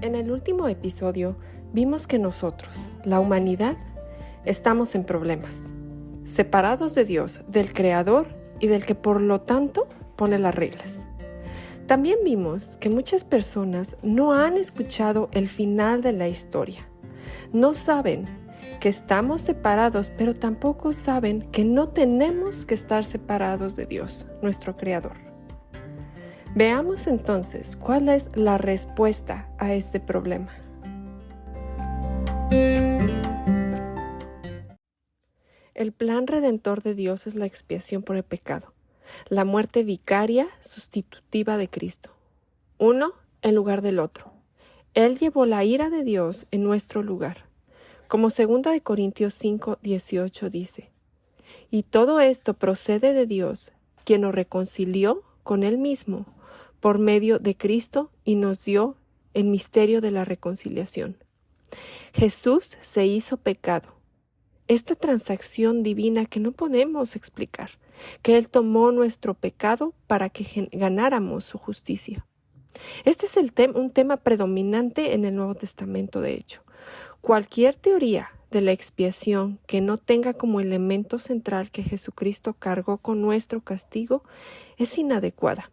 En el último episodio vimos que nosotros, la humanidad, estamos en problemas, separados de Dios, del Creador y del que por lo tanto pone las reglas. También vimos que muchas personas no han escuchado el final de la historia. No saben que estamos separados, pero tampoco saben que no tenemos que estar separados de Dios, nuestro Creador. Veamos entonces cuál es la respuesta a este problema. El plan redentor de Dios es la expiación por el pecado, la muerte vicaria sustitutiva de Cristo, uno en lugar del otro. Él llevó la ira de Dios en nuestro lugar, como 2 Corintios 5:18 dice, y todo esto procede de Dios, quien nos reconcilió con Él mismo por medio de Cristo y nos dio el misterio de la reconciliación. Jesús se hizo pecado. Esta transacción divina que no podemos explicar, que Él tomó nuestro pecado para que ganáramos su justicia. Este es un tema predominante en el Nuevo Testamento, de hecho. Cualquier teoría de la expiación que no tenga como elemento central que Jesucristo cargó con nuestro castigo es inadecuada.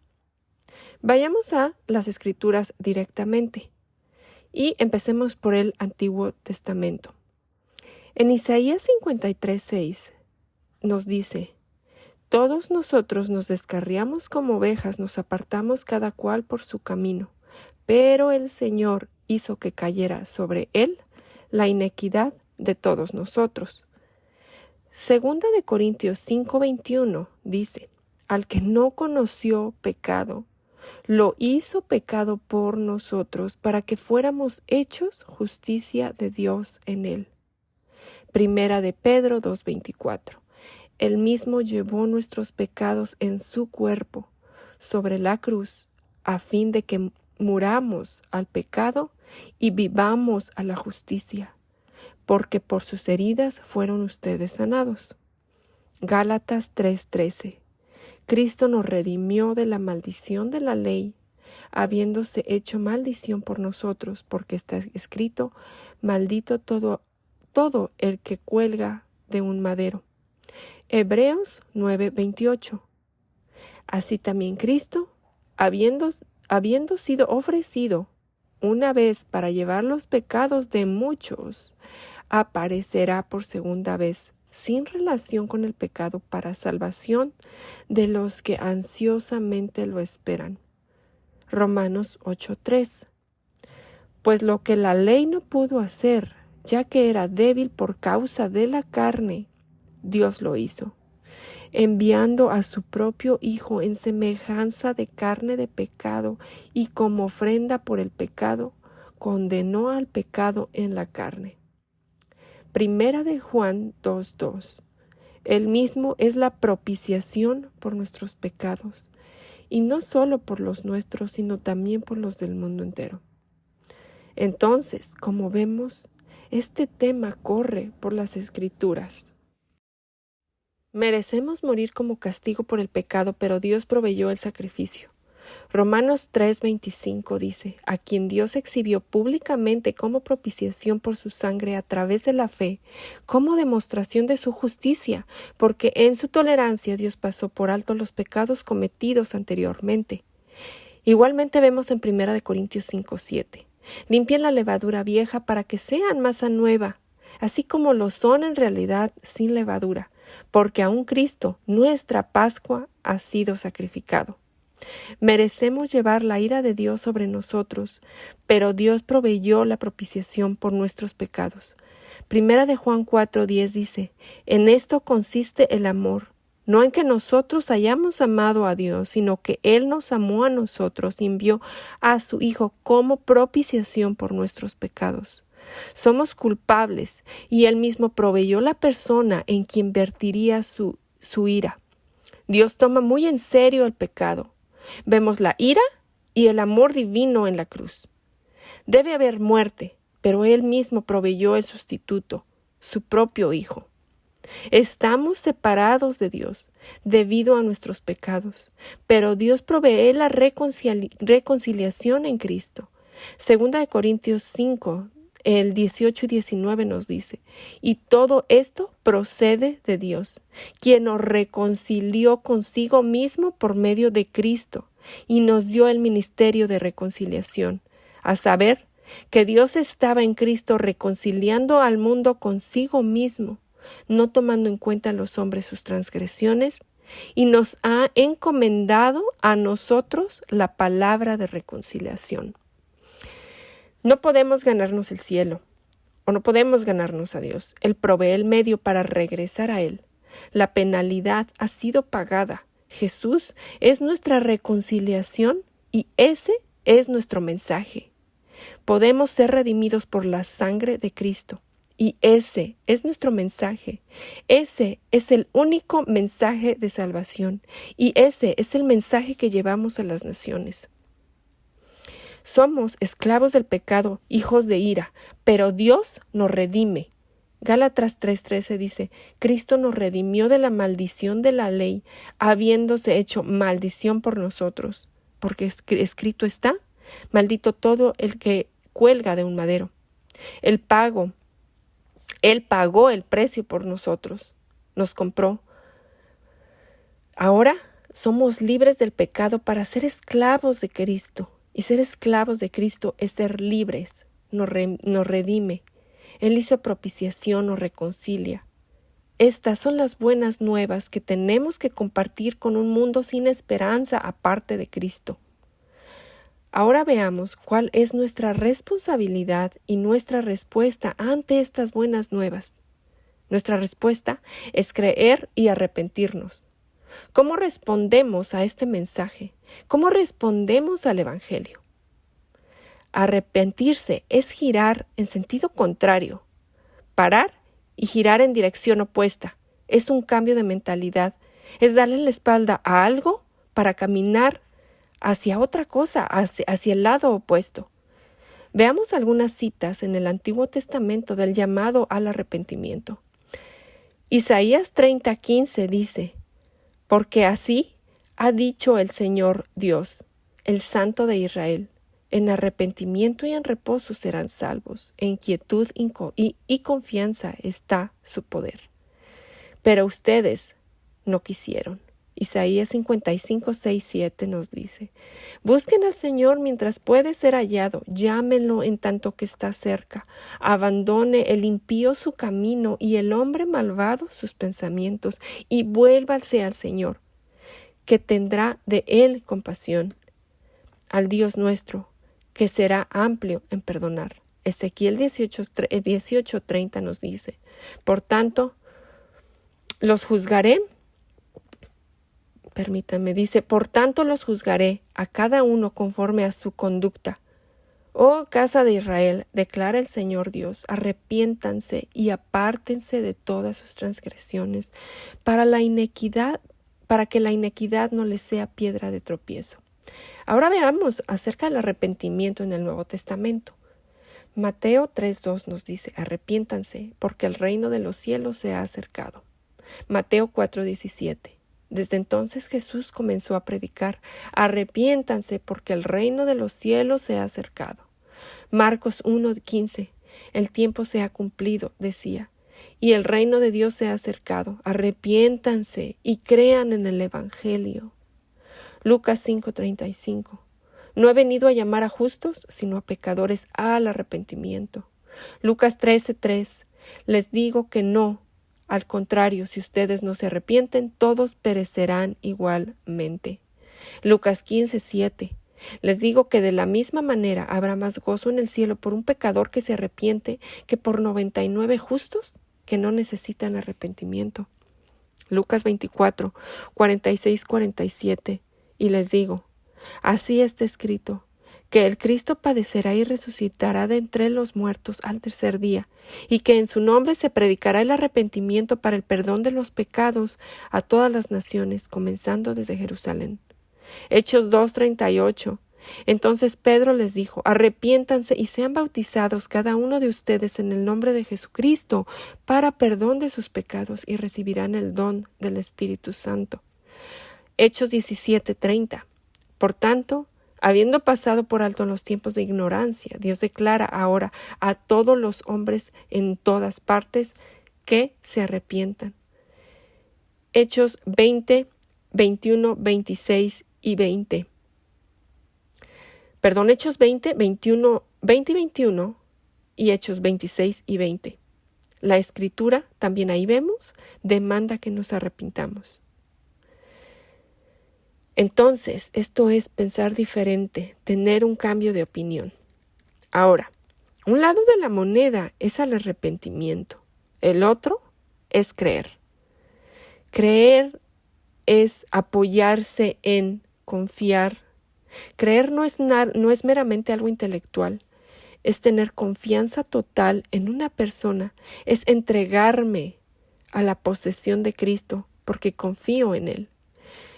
Vayamos a las Escrituras directamente y empecemos por el Antiguo Testamento. En Isaías 53:6 nos dice, todos nosotros nos descarriamos como ovejas, nos apartamos cada cual por su camino, pero el Señor hizo que cayera sobre él la inequidad de todos nosotros. 2 Corintios 5:21 dice, al que no conoció pecado, lo hizo pecado por nosotros para que fuéramos hechos justicia de Dios en él. 1 Pedro 2:24. Él mismo llevó nuestros pecados en su cuerpo sobre la cruz, a fin de que muramos al pecado y vivamos a la justicia, porque por sus heridas fueron ustedes sanados. Gálatas 3:13. Cristo nos redimió de la maldición de la ley, habiéndose hecho maldición por nosotros, porque está escrito, maldito todo el que cuelga de un madero. Hebreos 9:28. Así también Cristo, habiendo sido ofrecido una vez para llevar los pecados de muchos, aparecerá por segunda vez, sin relación con el pecado, para salvación de los que ansiosamente lo esperan. Romanos 8:3. Pues lo que la ley no pudo hacer, ya que era débil por causa de la carne, Dios lo hizo, enviando a su propio Hijo en semejanza de carne de pecado, y como ofrenda por el pecado, condenó al pecado en la carne. 1 Juan 2:2. Él mismo es la propiciación por nuestros pecados, y no solo por los nuestros, sino también por los del mundo entero. Entonces, como vemos, este tema corre por las Escrituras. Merecemos morir como castigo por el pecado, pero Dios proveyó el sacrificio. Romanos 3:25 dice, a quien Dios exhibió públicamente como propiciación por su sangre a través de la fe, como demostración de su justicia, porque en su tolerancia Dios pasó por alto los pecados cometidos anteriormente. Igualmente vemos en 1 Corintios 5:7, limpien la levadura vieja para que sean masa nueva, así como lo son en realidad sin levadura, porque aún Cristo, nuestra Pascua, ha sido sacrificado. Merecemos llevar la ira de Dios sobre nosotros, pero Dios proveyó la propiciación por nuestros pecados. 1 Juan 4:10 dice, en esto consiste el amor, no en que nosotros hayamos amado a Dios, sino que Él nos amó a nosotros y envió a su Hijo como propiciación por nuestros pecados. Somos culpables y Él mismo proveyó la persona en quien vertiría su ira. Dios toma muy en serio el pecado. Vemos la ira y el amor divino en la cruz. Debe haber muerte, pero Él mismo proveyó el sustituto, su propio Hijo. Estamos separados de Dios debido a nuestros pecados, pero Dios provee la reconciliación en Cristo. Segunda de Corintios 5, el 18 y 19 nos dice, y todo esto procede de Dios, quien nos reconcilió consigo mismo por medio de Cristo y nos dio el ministerio de reconciliación, a saber, que Dios estaba en Cristo reconciliando al mundo consigo mismo, no tomando en cuenta a los hombres sus transgresiones, y nos ha encomendado a nosotros la palabra de reconciliación. No podemos ganarnos el cielo, o no podemos ganarnos a Dios. Él provee el medio para regresar a Él. La penalidad ha sido pagada. Jesús es nuestra reconciliación y ese es nuestro mensaje. Podemos ser redimidos por la sangre de Cristo. Y ese es nuestro mensaje. Ese es el único mensaje de salvación. Y ese es el mensaje que llevamos a las naciones. Somos esclavos del pecado, hijos de ira, pero Dios nos redime. Gálatas 3:13 dice, Cristo nos redimió de la maldición de la ley, habiéndose hecho maldición por nosotros. Porque escrito está, maldito todo el que cuelga de un madero. Él pagó el precio por nosotros, nos compró. Ahora somos libres del pecado para ser esclavos de Cristo. Y ser esclavos de Cristo es ser libres, nos redime. Él hizo propiciación, nos reconcilia. Estas son las buenas nuevas que tenemos que compartir con un mundo sin esperanza aparte de Cristo. Ahora veamos cuál es nuestra responsabilidad y nuestra respuesta ante estas buenas nuevas. Nuestra respuesta es creer y arrepentirnos. ¿Cómo respondemos a este mensaje? ¿Cómo respondemos al Evangelio? Arrepentirse es girar en sentido contrario. Parar y girar en dirección opuesta. Es un cambio de mentalidad. Es darle la espalda a algo para caminar hacia otra cosa, hacia el lado opuesto. Veamos algunas citas en el Antiguo Testamento del llamado al arrepentimiento. Isaías 30:15 dice, porque así ha dicho el Señor Dios, el Santo de Israel, en arrepentimiento y en reposo serán salvos, en quietud y confianza está su poder. Pero ustedes no quisieron. Isaías 55:6-7 nos dice, busquen al Señor mientras puede ser hallado, llámenlo en tanto que está cerca, abandone el impío su camino y el hombre malvado sus pensamientos, y vuélvase al Señor, que tendrá de él compasión, al Dios nuestro, que será amplio en perdonar. Ezequiel 18:30 nos dice, por tanto, los juzgaré. Dice, por tanto los juzgaré a cada uno conforme a su conducta. Oh casa de Israel, declara el Señor Dios, arrepiéntanse y apártense de todas sus transgresiones, para que la inequidad no les sea piedra de tropiezo. Ahora veamos acerca del arrepentimiento en el Nuevo Testamento. Mateo 3:2 nos dice, arrepiéntanse, porque el reino de los cielos se ha acercado. Mateo 4:17. Desde entonces Jesús comenzó a predicar, arrepiéntanse porque el reino de los cielos se ha acercado. Marcos 1:15, el tiempo se ha cumplido, decía, y el reino de Dios se ha acercado, arrepiéntanse y crean en el Evangelio. Lucas 5:35, no he venido a llamar a justos, sino a pecadores al arrepentimiento. Lucas 13:3, les digo que no. Al contrario, si ustedes no se arrepienten, todos perecerán igualmente. Lucas 15:7. Les digo que de la misma manera habrá más gozo en el cielo por un pecador que se arrepiente que por 99 justos que no necesitan arrepentimiento. Lucas 24:46-47. Y les digo, así está escrito, que el Cristo padecerá y resucitará de entre los muertos al tercer día, y que en su nombre se predicará el arrepentimiento para el perdón de los pecados a todas las naciones, comenzando desde Jerusalén. Hechos 2:38. Entonces Pedro les dijo, arrepiéntanse y sean bautizados cada uno de ustedes en el nombre de Jesucristo para perdón de sus pecados y recibirán el don del Espíritu Santo. Hechos 17:30. Por tanto, Habiendo pasado por alto los tiempos de ignorancia, Dios declara ahora a todos los hombres en todas partes que se arrepientan. Hechos 20, 21, 26 y 20. Hechos 20, 21, 20 y 21 y Hechos 26 y 20. La Escritura, también ahí vemos, demanda que nos arrepintamos. Entonces, esto es pensar diferente, tener un cambio de opinión. Ahora, un lado de la moneda es el arrepentimiento, el otro es creer. Creer es apoyarse en confiar. Creer no es meramente algo intelectual, es tener confianza total en una persona, es entregarme a la posesión de Cristo porque confío en Él.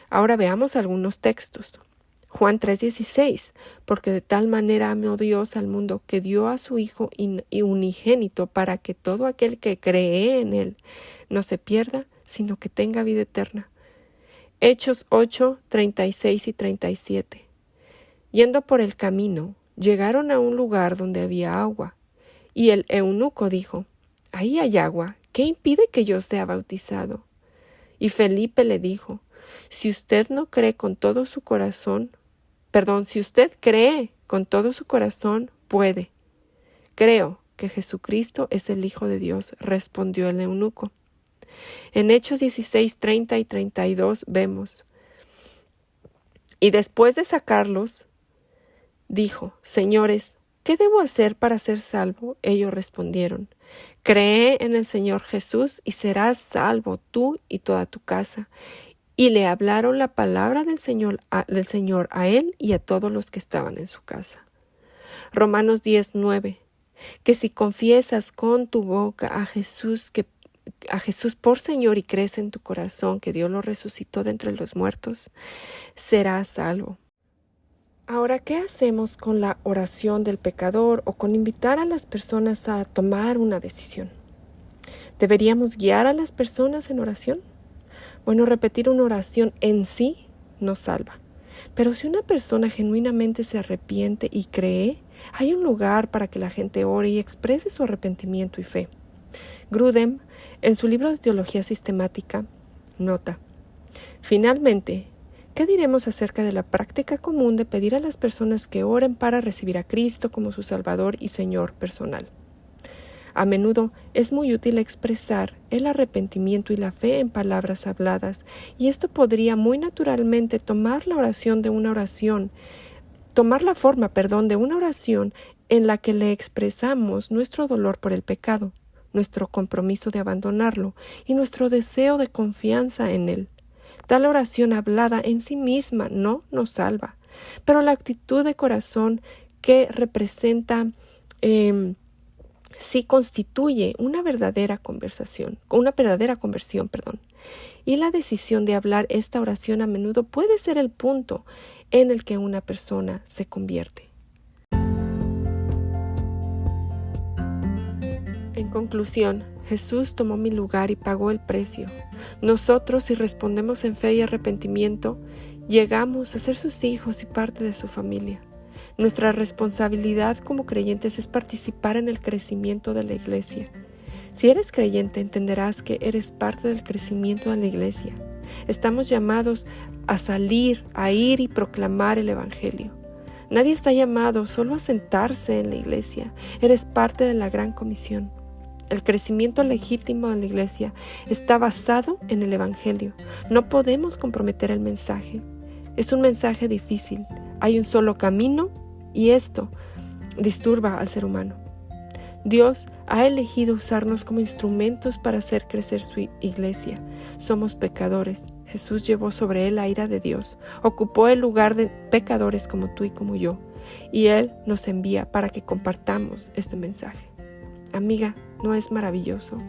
Ahora veamos algunos textos. Juan 3:16, porque de tal manera amó Dios al mundo que dio a su Hijo unigénito para que todo aquel que cree en Él no se pierda, sino que tenga vida eterna. Hechos 8, 36 y 37. Yendo por el camino, llegaron a un lugar donde había agua, y el eunuco dijo, ahí hay agua, ¿qué impide que yo sea bautizado? Y Felipe le dijo, si usted cree con todo su corazón, puede. Creo que Jesucristo es el Hijo de Dios, respondió el eunuco. En Hechos 16, 30 y 32 vemos, y después de sacarlos, dijo, señores, ¿qué debo hacer para ser salvo? Ellos respondieron, cree en el Señor Jesús y serás salvo tú y toda tu casa. Y le hablaron la palabra del Señor a él y a todos los que estaban en su casa. Romanos 10:9. Que si confiesas con tu boca a Jesús por Señor y crees en tu corazón que Dios lo resucitó de entre los muertos, serás salvo. Ahora, ¿qué hacemos con la oración del pecador o con invitar a las personas a tomar una decisión? ¿Deberíamos guiar a las personas en oración? Bueno, repetir una oración en sí nos salva. Pero si una persona genuinamente se arrepiente y cree, hay un lugar para que la gente ore y exprese su arrepentimiento y fe. Grudem, en su libro de Teología Sistemática, nota, finalmente, ¿qué diremos acerca de la práctica común de pedir a las personas que oren para recibir a Cristo como su Salvador y Señor personal? A menudo es muy útil expresar el arrepentimiento y la fe en palabras habladas, y esto podría muy naturalmente tomar la forma de una oración en la que le expresamos nuestro dolor por el pecado, nuestro compromiso de abandonarlo y nuestro deseo de confianza en él. Tal oración hablada en sí misma no nos salva, pero la actitud de corazón que representa sí constituye una verdadera conversión. Y la decisión de hablar esta oración a menudo puede ser el punto en el que una persona se convierte. En conclusión, Jesús tomó mi lugar y pagó el precio. Nosotros, si respondemos en fe y arrepentimiento, llegamos a ser sus hijos y parte de su familia. Nuestra responsabilidad como creyentes es participar en el crecimiento de la iglesia. Si eres creyente, entenderás que eres parte del crecimiento de la iglesia. Estamos llamados a salir, a ir y proclamar el Evangelio. Nadie está llamado solo a sentarse en la iglesia. Eres parte de la gran comisión. El crecimiento legítimo de la iglesia está basado en el Evangelio. No podemos comprometer el mensaje. Es un mensaje difícil. Hay un solo camino y esto disturba al ser humano. Dios ha elegido usarnos como instrumentos para hacer crecer su iglesia. Somos pecadores. Jesús llevó sobre él la ira de Dios. Ocupó el lugar de pecadores como tú y como yo. Y Él nos envía para que compartamos este mensaje. Amiga, ¿no es maravilloso?